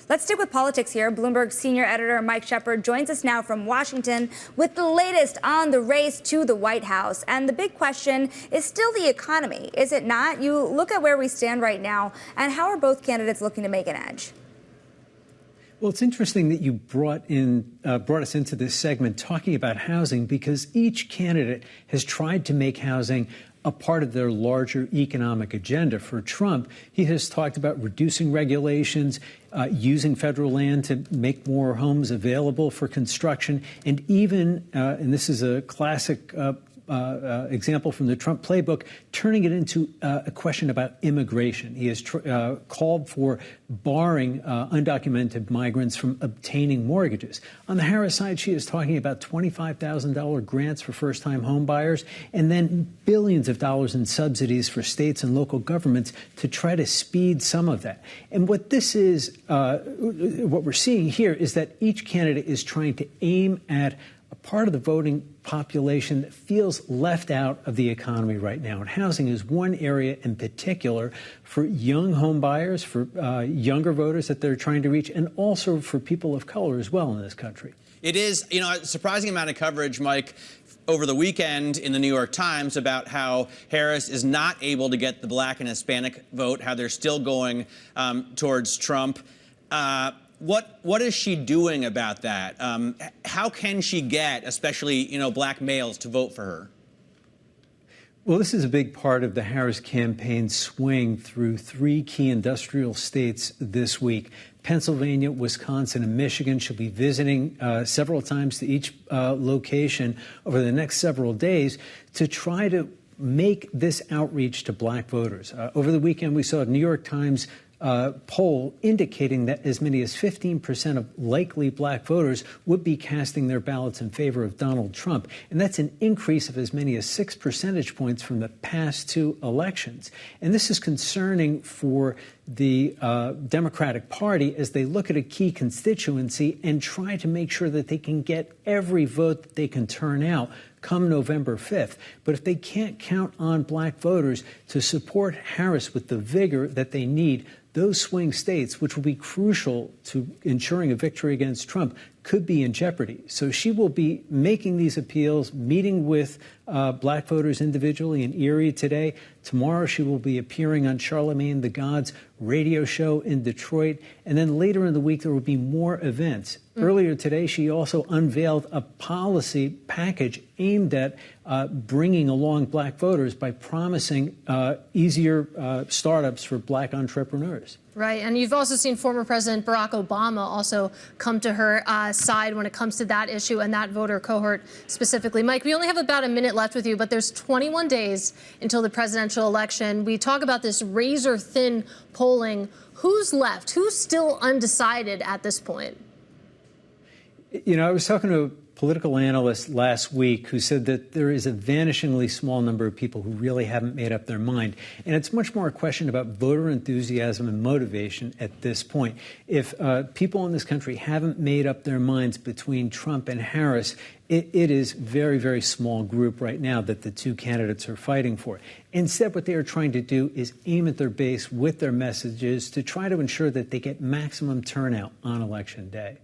Let's stick with politics here. Bloomberg senior editor Mike Shepard joins us now from Washington with the latest on the race to the White House. And the big question is still the economy, is it not? You look at where we stand right now, and how are both candidates looking to make an edge? Well, it's interesting that you brought us into this segment talking about housing, because each candidate has tried to make housing a part of their larger economic agenda. For Trump, he has talked about reducing regulations, using federal land to make more homes available for construction, and even, and this is a classic example from the Trump playbook, turning it into a question about immigration. He has called for barring undocumented migrants from obtaining mortgages. On the Harris side, she is talking about $25,000 grants for first-time home buyers, and then billions of dollars in subsidies for states and local governments to try to speed some of that. And what this is, what we're seeing here is that each candidate is trying to aim at a part of the voting population that feels left out of the economy right now. And housing is one area in particular for young home buyers, for younger voters that they're trying to reach, and also for people of color as well in this country. It is, a surprising amount of coverage, Mike, over the weekend in the New York Times about how Harris is not able to get the black and Hispanic vote, how they're still going towards Trump. What is she doing about that? How can she get, especially, black males to vote for her? Well, this is a big part of the Harris campaign swing through three key industrial states this week: Pennsylvania, Wisconsin, and Michigan. She'll be visiting several times to each location over the next several days to try to make this outreach to black voters. Over the weekend, we saw a New York Times poll indicating that as many as 15% of likely black voters would be casting their ballots in favor of Donald Trump. And that's an increase of as many as 6 percentage points from the past two elections. And this is concerning for the Democratic Party as they look at a key constituency and try to make sure that they can get every vote that they can turn out come November 5th. But if they can't count on black voters to support Harris with the vigor that they need, those swing states, which will be crucial to ensuring a victory against Trump, could be in jeopardy. So she will be making these appeals, meeting with black voters individually in Erie today. Tomorrow she will be appearing on Charlemagne the God's radio show in Detroit. And then later in the week, there will be more events. Earlier today, she also unveiled a policy package aimed at bringing along black voters by promising easier startups for black entrepreneurs. Right. And you've also seen former President Barack Obama also come to her side when it comes to that issue and that voter cohort specifically. Mike, we only have about a minute left with you, but there's 21 days until the presidential election. We talk about this razor thin polling. Who's left? Who's still undecided at this point? I was talking to a political analyst last week who said that there is a vanishingly small number of people who really haven't made up their mind. And it's much more a question about voter enthusiasm and motivation at this point. If people in this country haven't made up their minds between Trump and Harris, it is a very, very small group right now that the two candidates are fighting for. Instead, what they are trying to do is aim at their base with their messages to try to ensure that they get maximum turnout on Election Day.